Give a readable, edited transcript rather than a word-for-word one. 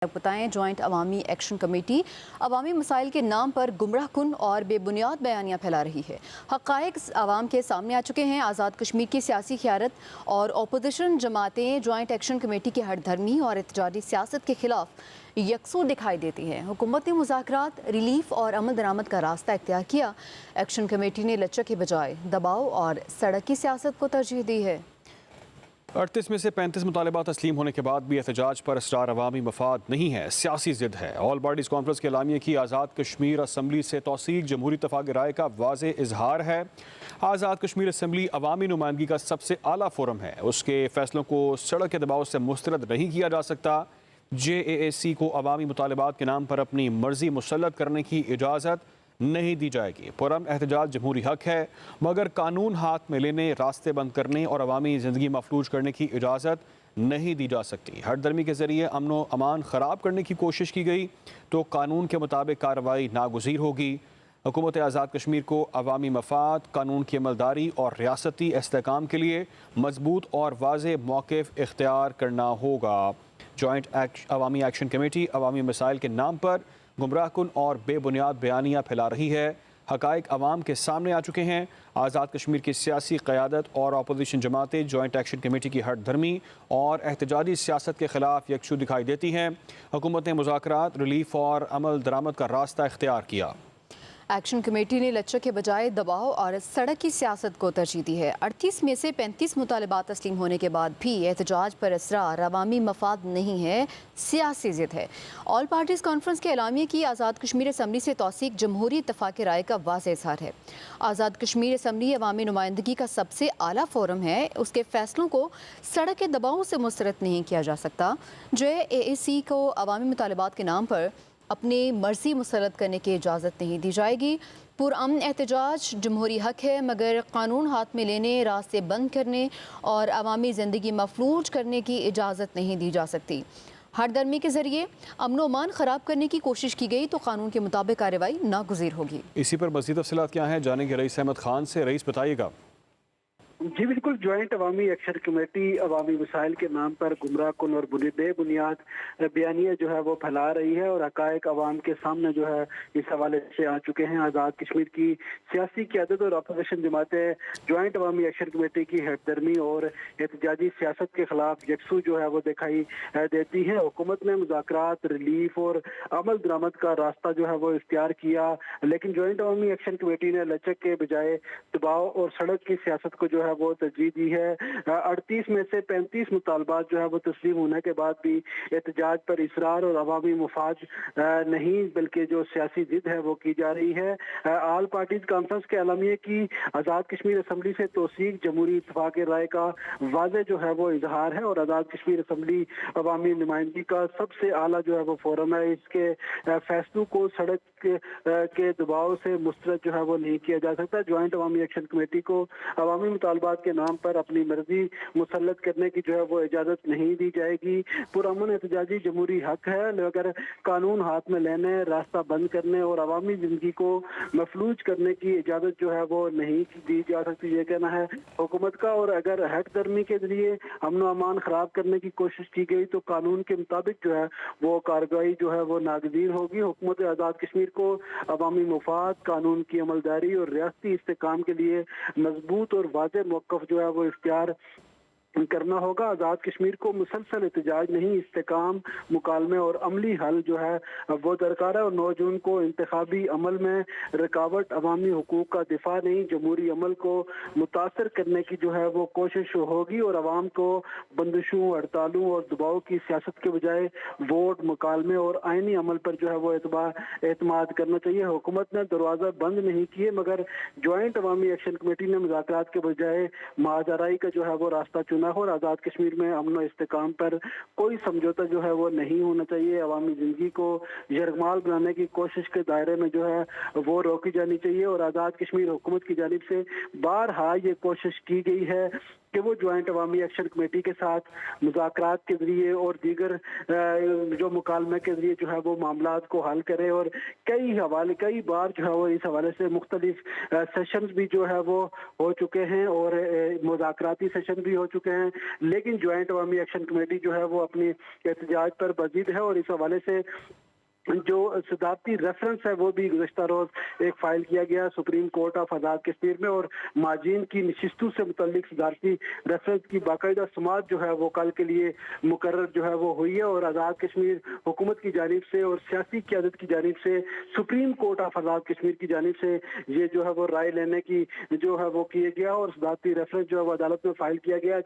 بتائیں جوائنٹ عوامی action committee عوامی مسائل کے نام پر گمراہ کن اور بے بنیاد بیانیاں پھیلا رہی ہے۔ حقائق عوام کے سامنے آ چکے ہیں۔ آزاد کشمیر کی سیاسی قیادت اور اپوزیشن جماعتیں جوائنٹ ایکشن کمیٹی کی ہٹ دھرمی اور احتجاجی سیاست کے خلاف یکسو دکھائی دیتی ہیں۔ حکومت نے مذاکرات، ریلیف اور عمل درآمد کا راستہ اختیار کیا۔ ایکشن کمیٹی نے لچک کے بجائے دباؤ اور سڑک کی سیاست کو ترجیح دی ہے۔ 38 میں سے 35 مطالبات تسلیم ہونے کے بعد بھی احتجاج پر اصرار عوامی مفاد نہیں ہے، سیاسی ضد ہے۔ آل پارٹیز کانفرنس کے اعلامیے کی آزاد کشمیر اسمبلی سے توثیق جمہوری اتفاق رائے کا واضح اظہار ہے۔ آزاد کشمیر اسمبلی عوامی نمائندگی کا سب سے اعلیٰ فورم ہے، اس کے فیصلوں کو سڑک کے دباؤ سے مسترد نہیں کیا جا سکتا۔ JAAC کو عوامی مطالبات کے نام پر اپنی مرضی مسلط کرنے کی اجازت نہیں دی جائے گی۔ پرامن احتجاج جمہوری حق ہے، مگر قانون ہاتھ میں لینے، راستے بند کرنے اور عوامی زندگی مفلوج کرنے کی اجازت نہیں دی جا سکتی۔ ہٹ دھرمی کے ذریعے امن و امان خراب کرنے کی کوشش کی گئی تو قانون کے مطابق کارروائی ناگزیر ہوگی۔ حکومت آزاد کشمیر کو عوامی مفاد، قانون کی عملداری اور ریاستی استحکام کے لیے مضبوط اور واضح موقف اختیار کرنا ہوگا۔ جوائنٹ عوامی ایکشن کمیٹی عوامی مسائل کے نام پر گمراہ کن اور بے بنیاد بیانیاں پھیلا رہی ہے۔ حقائق عوام کے سامنے آ چکے ہیں۔ آزاد کشمیر کی سیاسی قیادت اور اپوزیشن جماعتیں جوائنٹ ایکشن کمیٹی کی ہٹ دھرمی اور احتجاجی سیاست کے خلاف یکسو دکھائی دیتی ہیں۔ حکومت نے مذاکرات، ریلیف اور عمل درآمد کا راستہ اختیار کیا۔ ایکشن کمیٹی نے لچک کے بجائے دباؤ اور سڑک کی سیاست کو ترجیح دی ہے۔ 38 میں سے 35 مطالبات تسلیم ہونے کے بعد بھی احتجاج پر اصرار عوامی مفاد نہیں ہے، سیاسی ضد ہے۔ آل پارٹیز کانفرنس کے اعلامیے کی آزاد کشمیر اسمبلی سے توثیق جمہوری اتفاق رائے کا واضح اظہار ہے۔ آزاد کشمیر اسمبلی عوامی نمائندگی کا سب سے اعلیٰ فورم ہے، اس کے فیصلوں کو سڑک کے دباؤ سے مسترد نہیں کیا جا سکتا۔ JAAC کو عوامی مطالبات کے نام پر اپنی مرضی مسلط کرنے کی اجازت نہیں دی جائے گی۔ پرامن احتجاج جمہوری حق ہے، مگر قانون ہاتھ میں لینے، راستے بند کرنے اور عوامی زندگی مفلوج کرنے کی اجازت نہیں دی جا سکتی۔ ہٹ دھرمی کے ذریعے امن و امان خراب کرنے کی کوشش کی گئی تو قانون کے مطابق کارروائی ناگزیر ہوگی۔ اسی پر مزید تفصیلات کیا ہیں جانیں گے رئیس احمد خان سے۔ رئیس بتائیے گا۔ جی بالکل، جوائنٹ عوامی ایکشن کمیٹی عوامی مسائل کے نام پر گمراہ کن اور بے بنیاد بیانیاں جو ہے وہ پھیلا رہی ہے اور حقائق عوام کے سامنے جو ہے اس حوالے سے آ چکے ہیں۔ آزاد کشمیر کی سیاسی قیادت اور اپوزیشن جماعتیں جوائنٹ عوامی ایکشن کمیٹی کی ہٹ دھرمی اور احتجاجی سیاست کے خلاف یکسو جو ہے وہ دکھائی دیتی ہے۔ حکومت نے مذاکرات، ریلیف اور عمل درآمد کا راستہ جو ہے وہ اختیار کیا، لیکن جوائنٹ عوامی ایکشن کمیٹی نے لچک کے بجائے دباؤ اور سڑک کی سیاست کو جو ہے وہ ترجیح دی ہے۔ 38 میں سے 35 مطالبات جو ہے وہ تسلیم ہونے کے بعد بھی احتجاج پر اصرار اور عوامی مفاد نہیں بلکہ جو سیاسی ضد ہے وہ کی جا رہی ہے۔ آل پارٹیز کانفرنس کے اعلامیے کی آزاد کشمیر اسمبلی سے توثیق جمہوری اتفاق رائے کا واضح جو ہے وہ اظہار ہے اور آزاد کشمیر اسمبلی عوامی نمائندگی کا سب سے اعلیٰ جو ہے وہ فورم ہے۔ اس کے فیصلوں کو سڑک کے دباؤ سے مسترد جو ہے وہ نہیں کیا جا سکتا۔ جوائنٹ عوامی ایکشن کمیٹی کو عوامی مطالبات کے نام پر اپنی مرضی مسلط کرنے کی جو ہے وہ اجازت نہیں دی جائے گی۔ پرامن احتجاجی جمہوری حق ہے، مگر قانون ہاتھ میں لینے، راستہ بند کرنے اور عوامی زندگی کو مفلوج کرنے کی اجازت جو ہے وہ نہیں دی جا سکتی، یہ کہنا ہے حکومت کا۔ اور اگر ہٹ دھرمی کے ذریعے امن و امان خراب کرنے کی کوشش کی گئی تو قانون کے مطابق جو ہے وہ کارروائی جو ہے وہ ناگزیر ہوگی۔ حکومت آزاد کشمیر کو عوامی مفاد، قانون کی عملداری اور ریاستی استحکام کے لیے مضبوط اور واضح موقف جو ہے وہ اختیار کرنا ہوگا۔ آزاد کشمیر کو مسلسل احتجاج نہیں، استحکام، مکالمے اور عملی حل جو ہے وہ درکار ہے۔ اور 9 جون کو انتخابی عمل میں رکاوٹ عوامی حقوق کا دفاع نہیں، جمہوری عمل کو متاثر کرنے کی جو ہے وہ کوشش ہوگی اور عوام کو بندشوں، ہڑتالوں اور دباؤ کی سیاست کے بجائے ووٹ، مکالمے اور آئینی عمل پر جو ہے وہ اعتماد کرنا چاہیے۔ حکومت نے دروازہ بند نہیں کیے، مگر جوائنٹ عوامی ایکشن کمیٹی نے مذاکرات کے بجائے محاذ آرائی کا جو ہے وہ راستہ چنا اور آزاد کشمیر میں امن و استحکام پر کوئی سمجھوتہ جو ہے وہ نہیں ہونا چاہیے۔ عوامی زندگی کو یرغمال بنانے کی کوشش کے دائرے میں جو ہے وہ روکی جانی چاہیے اور آزاد کشمیر حکومت کی جانب سے بارہا یہ کوشش کی گئی ہے کہ وہ جوائنٹ عوامی ایکشن کمیٹی کے ساتھ مذاکرات کے ذریعے اور دیگر جو مکالمے کے ذریعے جو ہے وہ معاملات کو حل کرے، اور کئی بار جو ہے وہ اس حوالے سے مختلف سیشنز بھی جو ہے وہ ہو چکے ہیں اور مذاکراتی سیشن بھی ہو چکے ہیں، لیکن جوائنٹ عوامی ایکشن کمیٹی جو ہے وہ اپنی احتجاج پر بضد ہے، اور اس حوالے سے جو صدارتی ریفرنس ہے وہ بھی گزشتہ روز ایک فائل کیا گیا supreme court of Azad Kashmir میں، اور ماجین کی نشستوں سے متعلق صدارتی ریفرنس کی باقاعدہ سماعت جو ہے وہ کل کے لیے مقرر جو ہے وہ ہوئی ہے، اور آزاد کشمیر حکومت کی جانب سے اور سیاسی قیادت کی جانب سے supreme court of Azad Kashmir کی جانب سے یہ جو ہے وہ رائے لینے کی جو ہے وہ کیے گیا، اور صدارتی ریفرنس جو ہے وہ عدالت میں فائل کیا گیا